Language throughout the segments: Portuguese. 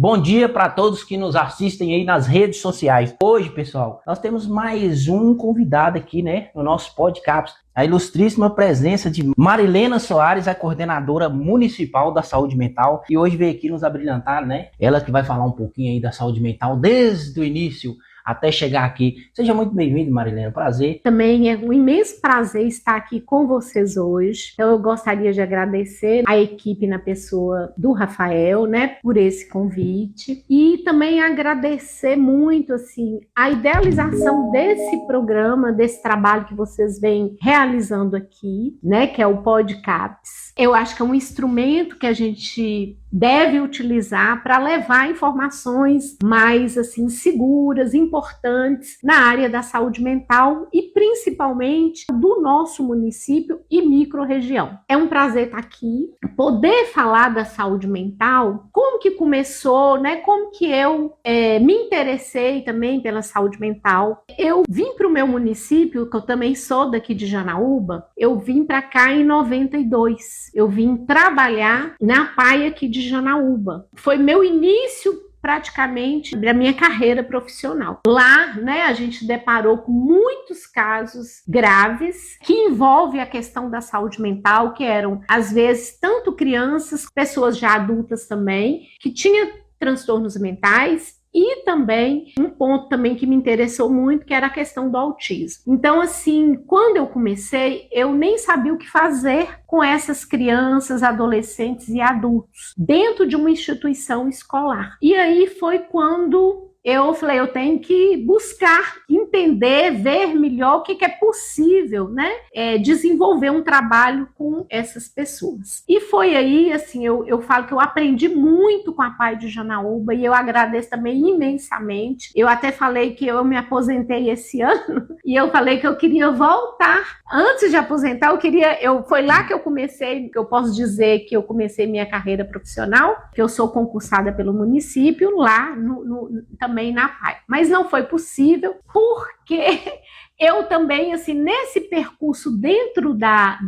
Bom dia para todos que nos assistem aí nas redes sociais. Hoje, pessoal, nós temos mais um convidado aqui, né, no nosso podcast. A ilustríssima presença de Marilena Soares, a coordenadora municipal da saúde mental, e hoje veio aqui nos abrilhantar, né? Ela que vai falar um pouquinho aí da saúde mental desde o início até chegar aqui. Seja muito bem-vindo, Marilena, prazer. Também é um imenso prazer estar aqui com vocês hoje. Então eu gostaria de agradecer a equipe na pessoa do Rafael, né, por esse convite, e também agradecer muito, assim, a idealização desse programa, desse trabalho que vocês vêm realizando aqui, né, que é o Podcaps. Eu acho que é um instrumento que a gente deve utilizar para levar informações mais assim seguras, importantes na área da saúde mental e principalmente do nosso município e microrregião. É um prazer estar aqui, poder falar da saúde mental, como que começou, né? Como que eu me interessei também pela saúde mental. Eu vim para o meu município, que eu também sou daqui de Janaúba, eu vim para cá em 92. Eu vim trabalhar na PAI aqui de Janaúba. Foi meu início praticamente da minha carreira profissional. Lá, né, a gente deparou com muitos casos graves que envolvem a questão da saúde mental, que eram, às vezes, tanto crianças, pessoas já adultas também, que tinham transtornos mentais. E também, um ponto também que me interessou muito, que era a questão do autismo. Então, assim, quando eu comecei, eu nem sabia o que fazer com essas crianças, adolescentes e adultos dentro de uma instituição escolar. E aí foi quando eu falei, eu tenho que buscar, entender, ver melhor o que é possível, né? Desenvolver um trabalho com essas pessoas. E foi aí, assim, eu falo que eu aprendi muito com a PAI de Janaúba e eu agradeço também imensamente. Eu até falei que eu me aposentei esse ano e eu falei que eu queria voltar. Antes de aposentar, foi lá que eu comecei, que eu posso dizer que eu comecei minha carreira profissional, que eu sou concursada pelo município, lá também na PAI. Mas não foi possível porque eu também, assim, nesse percurso dentro da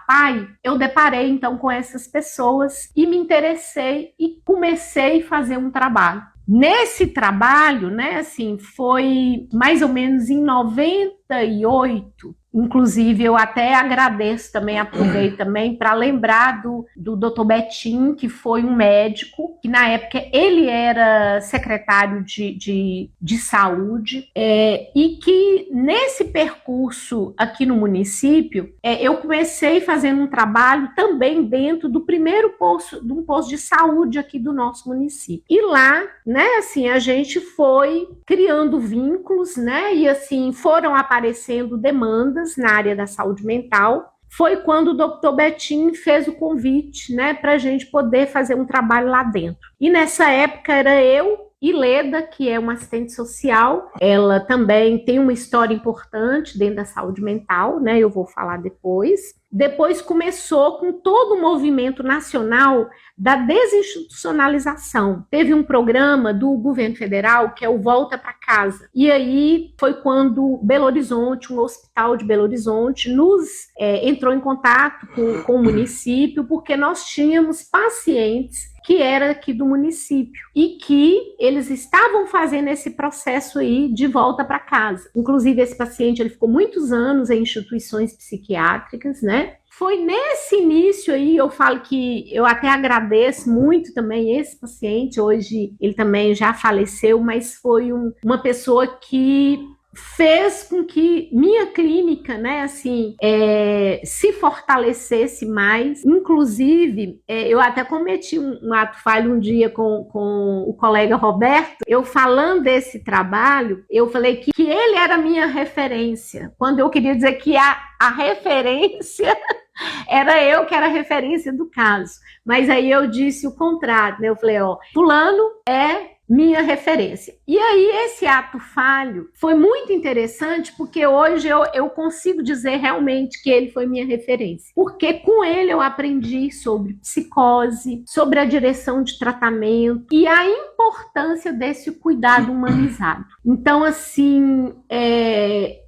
PAI, eu deparei então com essas pessoas e me interessei e comecei a fazer um trabalho. Nesse trabalho, né, assim, foi mais ou menos em 98. Inclusive, eu até agradeço também, aproveito também para lembrar do Dr. Betinho, que foi um médico, que na época ele era secretário de saúde, e que nesse percurso aqui no município, eu comecei fazendo um trabalho também dentro do primeiro posto de saúde aqui do nosso município. E lá, né, assim, a gente foi criando vínculos, né, e assim, foram aparecendo demandas na área da saúde mental. Foi quando o Dr. Betinho fez o convite, né, para a gente poder fazer um trabalho lá dentro. E nessa época era eu e Leda, que é uma assistente social. Ela também tem uma história importante dentro da saúde mental, né, eu vou falar depois. Depois começou com todo o movimento nacional da desinstitucionalização. Teve um programa do governo federal que é o Volta para Casa. E aí foi quando Belo Horizonte, um hospital de Belo Horizonte, entrou em contato com o município, porque nós tínhamos pacientes que era aqui do município e que eles estavam fazendo esse processo aí de volta para casa. Inclusive, esse paciente ele ficou muitos anos em instituições psiquiátricas, né? Foi nesse início aí, eu falo que eu até agradeço muito também esse paciente, hoje ele também já faleceu, mas foi uma pessoa que fez com que minha clínica, né, assim, se fortalecesse mais. Inclusive, eu até cometi um ato falho um dia com o colega Roberto, eu falando desse trabalho, eu falei que ele era minha referência, quando eu queria dizer que a referência era eu que era a referência do caso. Mas aí eu disse o contrário, né? Eu falei, fulano é minha referência. E aí esse ato falho foi muito interessante, porque hoje eu consigo dizer realmente que ele foi minha referência, porque com ele eu aprendi sobre psicose, sobre a direção de tratamento e a importância desse cuidado humanizado. Então, assim,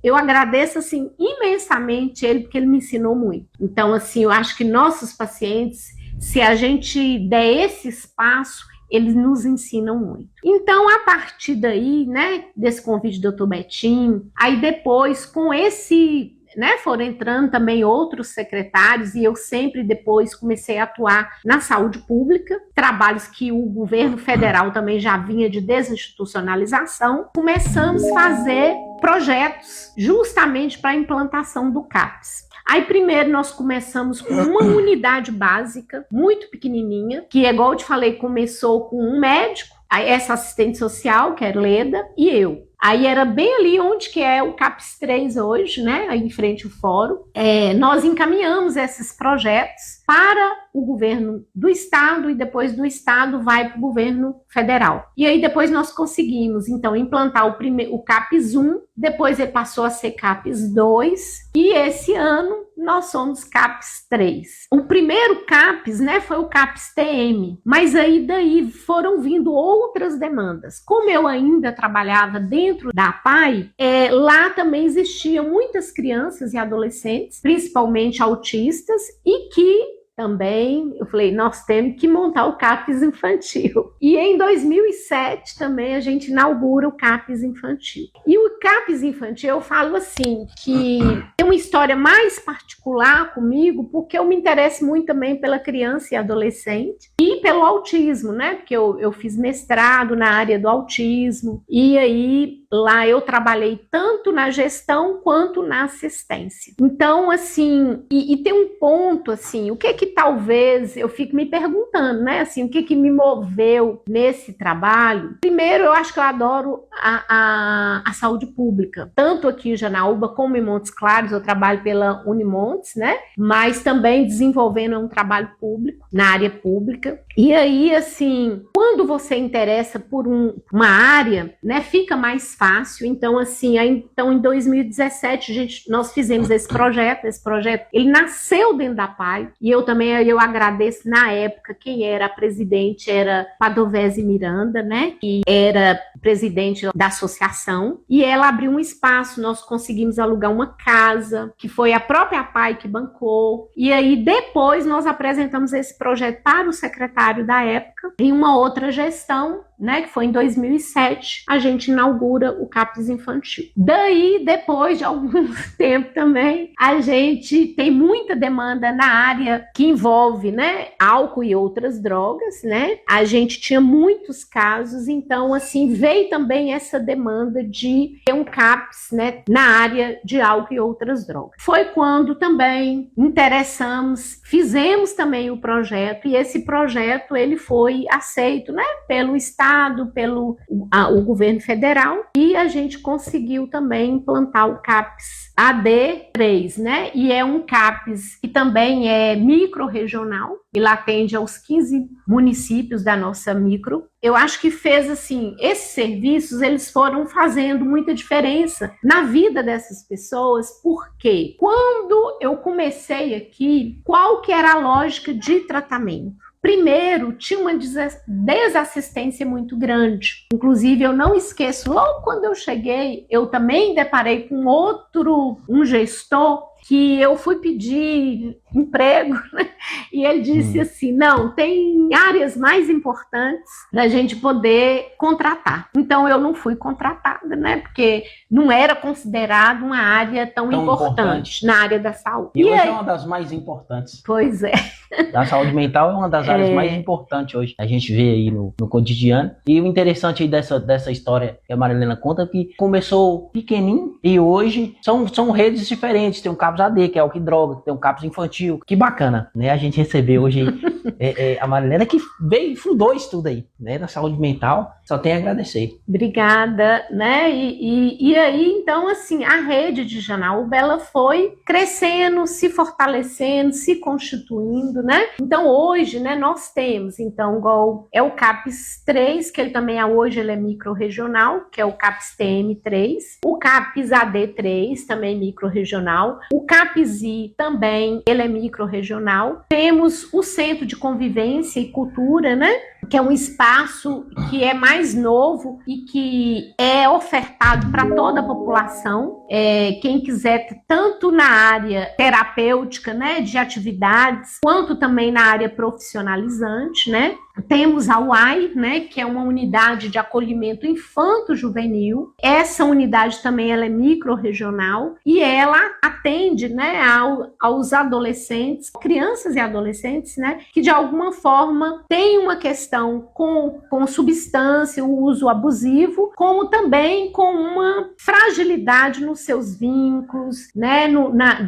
eu agradeço assim imensamente ele, porque ele me ensinou muito. Então, assim, eu acho que nossos pacientes, se a gente der esse espaço, eles nos ensinam muito. Então, a partir daí, né, desse convite do Dr. Betinho, aí depois, com esse, né, foram entrando também outros secretários e eu sempre depois comecei a atuar na saúde pública, trabalhos que o governo federal também já vinha de desinstitucionalização. Começamos a fazer projetos justamente para a implantação do CAPS. Aí primeiro nós começamos com uma unidade básica, muito pequenininha, que igual eu te falei, começou com um médico, aí essa assistente social, que é Leda, e eu. Aí era bem ali onde que é o CAPS 3 hoje, né? Aí em frente ao fórum. Nós encaminhamos esses projetos para o governo do estado e depois do estado vai para o governo federal. E aí depois nós conseguimos, então, implantar o CAPS 1, depois ele passou a ser CAPS 2 e esse ano nós somos CAPS 3. O primeiro CAPS, né, foi o CAPS TM, mas aí daí foram vindo outras demandas. Como eu ainda trabalhava dentro da APAE, lá também existiam muitas crianças e adolescentes, principalmente autistas, e que também, eu falei, nós temos que montar o CAPS infantil. E em 2007 também a gente inaugura o CAPS infantil. E o CAPS infantil, eu falo assim, que tem uma história mais particular comigo, porque eu me interesso muito também pela criança e adolescente e pelo autismo, né? Porque eu fiz mestrado na área do autismo e aí lá eu trabalhei tanto na gestão quanto na assistência. Então, assim, e tem um ponto, assim, o que talvez eu fico me perguntando, né? Assim, o que me moveu nesse trabalho? Primeiro, eu acho que eu adoro a saúde pública. Tanto aqui em Janaúba como em Montes Claros, eu trabalho pela Unimontes, né? Mas também desenvolvendo um trabalho público, na área pública. E aí, assim, quando você interessa por uma área, né, fica mais fácil. Então, assim, então em 2017 nós fizemos esse projeto ele nasceu dentro da PAI, e eu agradeço na época, quem era a presidente era Padovese Miranda, né, que era presidente da associação, e ela abriu um espaço, nós conseguimos alugar uma casa, que foi a própria PAI que bancou, e aí depois nós apresentamos esse projeto para o secretário da época, em uma outra gestão, né, que foi em 2007, a gente inaugura o CAPS infantil. Daí, depois de algum tempo também, a gente tem muita demanda na área que envolve, né, álcool e outras drogas, né? A gente tinha muitos casos, então, assim, veio também essa demanda de ter um CAPS, né, na área de álcool e outras drogas. Foi quando também interessamos, fizemos também o projeto, e esse projeto, ele foi aceito, né, pelo Estado, pelo o governo federal, e a gente conseguiu também implantar o CAPS AD3, né? E é um CAPS que também é micro-regional, ele atende aos 15 municípios da nossa micro. Eu acho que fez assim, esses serviços, eles foram fazendo muita diferença na vida dessas pessoas, porque quando eu comecei aqui, qual que era a lógica de tratamento? Primeiro, tinha uma desassistência muito grande. Inclusive, eu não esqueço, logo quando eu cheguei, eu também deparei com um gestor, que eu fui pedir emprego, né? E ele disse assim, não, tem áreas mais importantes da gente poder contratar. Então, eu não fui contratada, né? Porque não era considerado uma área tão importante na área da saúde. E hoje é uma das mais importantes. Pois é. A saúde mental é uma das áreas mais importantes hoje. A gente vê aí no cotidiano. E o interessante aí dessa história que a Marilena conta, que começou pequenininho e hoje são redes diferentes. Tem um CAPS AD, que é o que droga, tem um CAPS infantil. Que bacana, né? A gente recebeu hoje a Marilena, que veio e fundou isso tudo aí, né? Na saúde mental. Só tem a agradecer. Obrigada, né? E aí, então, assim, a rede de Janaúba, ela foi crescendo, se fortalecendo, se constituindo, né? Então, hoje, né, nós temos, então, igual é o CAPS 3, que ele também hoje ele é micro-regional, que é o CAPS TM3, o CAPS AD3, também micro-regional, o CAPS I também, ele é micro-regional. Temos o Centro de Convivência e Cultura, né? que é um espaço que é mais novo e que é ofertado para toda a população. Quem quiser, tanto na área terapêutica, né, de atividades, quanto também na área profissionalizante, né? Temos a UAI, né, que é uma unidade de acolhimento infanto-juvenil. Essa unidade também ela é microrregional e ela atende, né, aos adolescentes, crianças e adolescentes, né, que de alguma forma têm uma questão com substância, o uso abusivo, como também com uma fragilidade nos seus vínculos, né,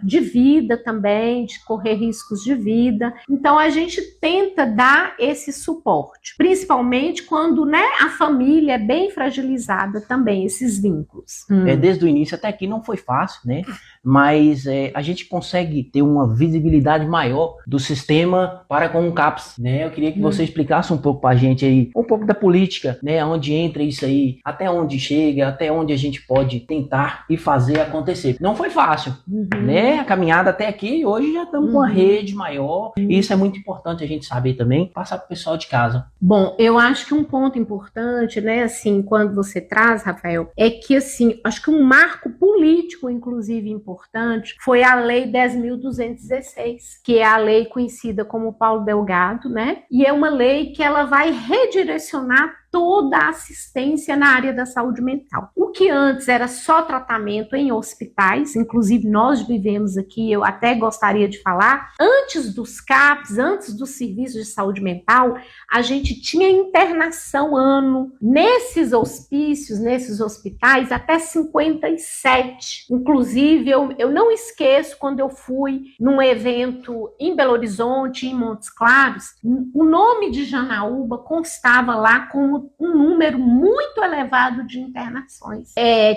de vida também, de correr riscos de vida. Então a gente tenta dar esse suporte, principalmente quando, né, a família é bem fragilizada também, esses vínculos. Desde o início até aqui não foi fácil, né? Mas a gente consegue ter uma visibilidade maior do sistema para com o CAPS, né? Eu queria que você explicasse um pouco para a gente aí, um pouco da política, né? Onde entra isso aí, até onde chega, até onde a gente pode tentar e fazer acontecer. Não foi fácil, né? A caminhada até aqui, hoje já estamos com uma rede maior, e isso é muito importante a gente saber também, passar para o pessoal de casa. Bom, eu acho que um ponto importante, né, assim, quando você traz, Rafael, é que, assim, acho que um marco político, inclusive, importante, foi a Lei 10.216, que é a lei conhecida como Paulo Delgado, né, e é uma lei que ela vai redirecionar toda a assistência na área da saúde mental. O que antes era só tratamento em hospitais, inclusive nós vivemos aqui, eu até gostaria de falar, antes dos CAPs, antes dos serviços de saúde mental, a gente tinha internação ano nesses hospícios, nesses hospitais, até 57. Inclusive, eu não esqueço quando eu fui num evento em Belo Horizonte, em Montes Claros, o nome de Janaúba constava lá como um número muito elevado de internações.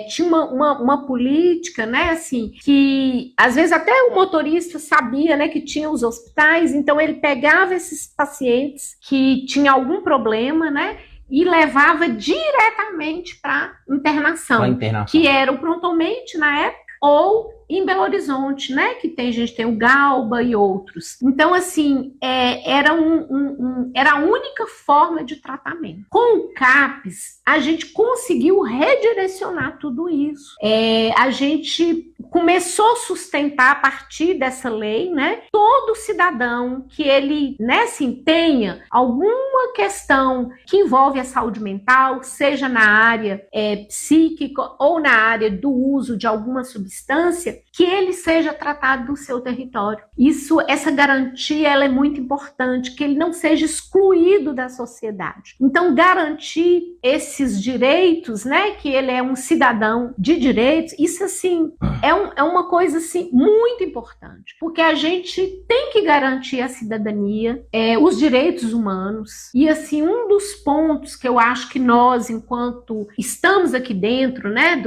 Tinha uma política, né, assim, que às vezes até o motorista sabia, né, que tinha os hospitais, então ele pegava esses pacientes que tinham algum problema, né, e levava diretamente para internação, que era o Prontomente na época, ou em Belo Horizonte, né, que a gente tem o Galba e outros. Então, assim, era a única forma de tratamento. Com o CAPS, a gente conseguiu redirecionar tudo isso. A gente começou a sustentar a partir dessa lei, né, todo cidadão que ele, né, assim, tenha alguma questão que envolve a saúde mental, seja na área psíquica ou na área do uso de alguma substância, que ele seja tratado no seu território. Essa garantia, ela é muito importante, que ele não seja excluído da sociedade. Então, garantir esses direitos, né, que ele é um cidadão de direitos, isso, assim, é uma coisa, assim, muito importante, porque a gente tem que garantir a cidadania, os direitos humanos, e, assim, um dos pontos que eu acho que nós, enquanto estamos aqui dentro, né,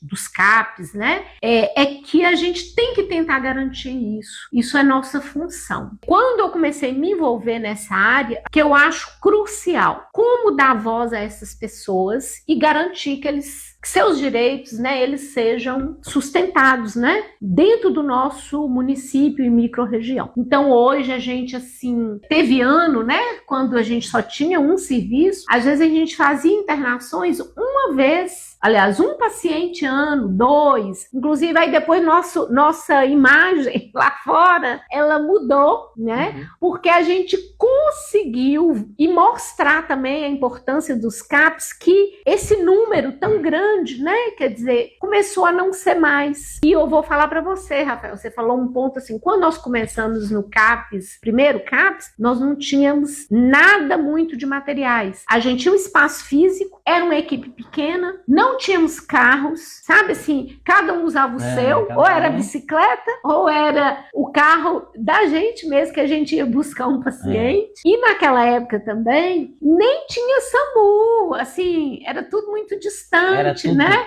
dos CAPs, né, é que a gente tem que tentar garantir isso. Isso é nossa função. Quando eu comecei a me envolver nessa área, que eu acho crucial, como dar voz a essas pessoas e garantir que seus direitos, né, eles sejam sustentados, né, dentro do nosso município e microrregião. Então, hoje a gente, assim, teve ano, né, quando a gente só tinha um serviço, às vezes a gente fazia internações uma vez, aliás, um paciente ano, 2, inclusive aí depois nossa imagem lá fora, ela mudou, né, porque a gente conseguiu e mostrar também a importância dos CAPs, que esse número tão grande, né, quer dizer, começou a não ser mais. E eu vou falar para você, Rafael, você falou um ponto assim, quando nós começamos no CAPs, primeiro CAPs, nós não tínhamos nada muito de materiais. A gente tinha um espaço físico, era uma equipe pequena, não tínhamos carros, sabe assim, cada um usava o seu, ou era bicicleta, ou era o carro da gente mesmo, que a gente ia buscar um paciente. E naquela época também, nem tinha SAMU, assim, era tudo muito distante, né?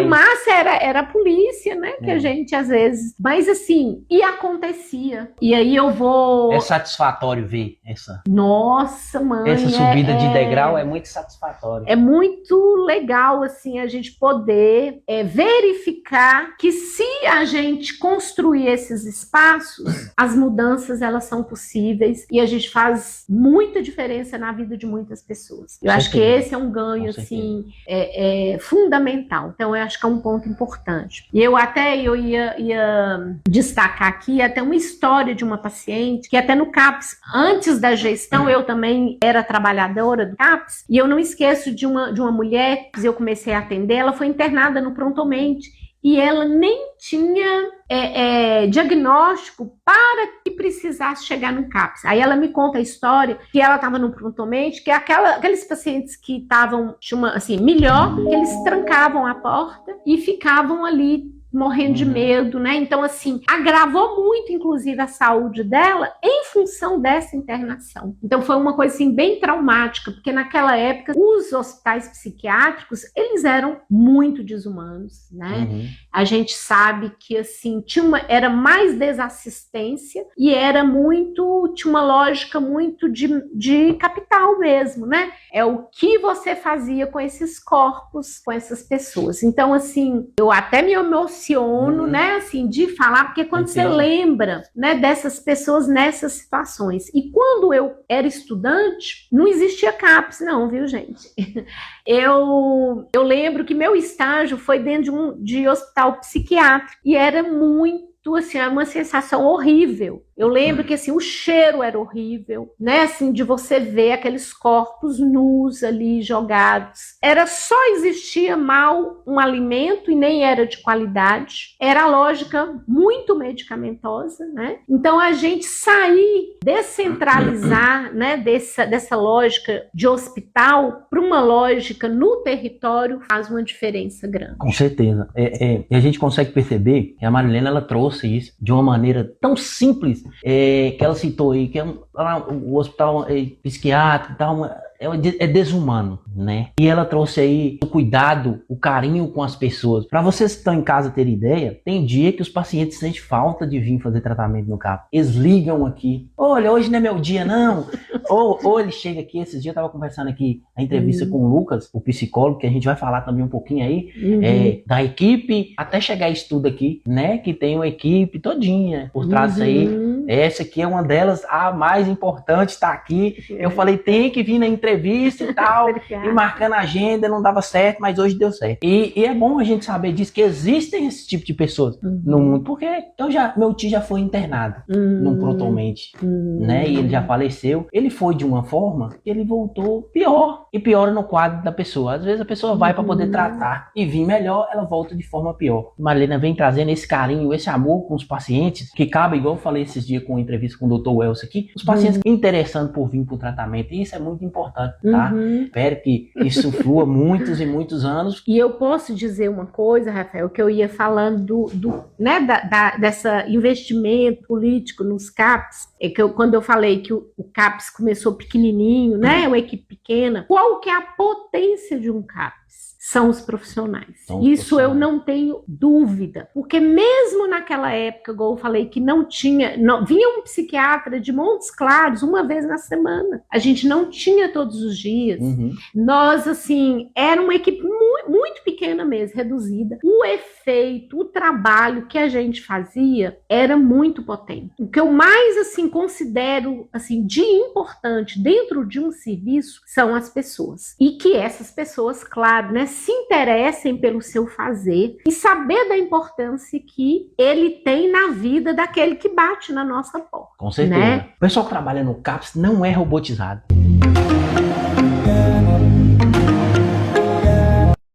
O máximo era por polícia, né? Que a gente às vezes... Mas assim, e acontecia. E aí eu vou... É satisfatório ver essa... Nossa, mãe... Essa subida de degrau é muito satisfatório. É muito legal, assim, a gente poder verificar que se a gente construir esses espaços, as mudanças, elas são possíveis e a gente faz muita diferença na vida de muitas pessoas. Eu acho que esse é um ganho, assim, fundamental. Então, eu acho que é um ponto importante. E eu ia destacar aqui até uma história de uma paciente que até no CAPS, antes da gestão, eu também era trabalhadora do CAPS, e eu não esqueço de uma mulher que eu comecei a atender, ela foi internada no Prontomente, e ela nem tinha diagnóstico para que precisasse chegar no CAPS. Aí ela me conta a história que ela estava no Prontomente, que aqueles pacientes que estavam assim, melhor, que eles trancavam a porta e ficavam ali morrendo de medo, né? Então, assim, agravou muito, inclusive, a saúde dela em função dessa internação. Então, foi uma coisa, assim, bem traumática, porque naquela época, os hospitais psiquiátricos, eles eram muito desumanos, né? A gente sabe que, assim, era mais desassistência e tinha uma lógica muito de capital mesmo, né? É o que você fazia com esses corpos, com essas pessoas. Então, assim, eu até me emociono, né, assim, de falar, porque quando você lembra, né, dessas pessoas nessas situações. E quando eu era estudante, não existia CAPS, não, viu, gente? Eu lembro que meu estágio foi dentro de hospital psiquiátrico e era muito, assim, uma sensação horrível. Eu lembro que, assim, o cheiro era horrível, né, assim, de você ver aqueles corpos nus ali jogados. Existia mal um alimento e nem era de qualidade. Era a lógica muito medicamentosa, né? Então, a gente descentralizar, né, dessa lógica de hospital para uma lógica no território faz uma diferença grande. Com certeza. E a gente consegue perceber que a Marilena, ela trouxe isso de uma maneira tão simples, que ela citou aí, que o hospital psiquiátrico e tal, é desumano, né? E ela trouxe aí o cuidado, o carinho com as pessoas. Para vocês que estão em casa terem ideia, tem dia que os pacientes sentem falta de vir fazer tratamento no CAPS. Eles ligam aqui, olha, hoje não é meu dia, não. ou ele chega aqui, esses dias eu estava conversando aqui, a entrevista com o Lucas, o psicólogo, que a gente vai falar também um pouquinho aí, da equipe, até chegar isso tudo aqui, né? Que tem uma equipe todinha por trás disso aí. Essa aqui é uma delas, a mais importante, está aqui. Eu falei, tem que vir na entrevista e tal, e marcando a agenda, não dava certo, mas hoje deu certo. E é bom a gente saber disso, que existem esse tipo de pessoas no mundo, porque meu tio já foi internado num Prontomente, né? E ele já faleceu. Ele foi de uma forma que ele voltou pior, e piora no quadro da pessoa. Às vezes a pessoa vai para poder tratar e vir melhor, ela volta de forma pior. Marilena vem trazendo esse carinho, esse amor com os pacientes, que cabe, igual eu falei esses dias com uma entrevista com o Dr. Wells aqui, os pacientes interessando por vir para o tratamento, e isso é muito importante, tá? Espero que isso flua muitos e muitos anos. E eu posso dizer uma coisa, Rafael, que eu ia falando né, dessa investimento político nos CAPS, quando eu falei que o CAPS começou pequenininho, né, uma equipe pequena, qual que é a potência de um CAPS? São os profissionais. Isso eu não tenho dúvida. Porque mesmo naquela época, igual eu falei, que vinha um psiquiatra de Montes Claros uma vez na semana. A gente não tinha todos os dias. Nós, assim, era uma equipe muito, muito pequena mesmo, reduzida. O efeito, o trabalho que a gente fazia era muito potente. O que eu mais, assim, considero, assim, de importante dentro de um serviço são as pessoas. E que essas pessoas, claro, né, se interessem pelo seu fazer e saber da importância que ele tem na vida daquele que bate na nossa porta. Com certeza. Né? O pessoal que trabalha no CAPS não é robotizado.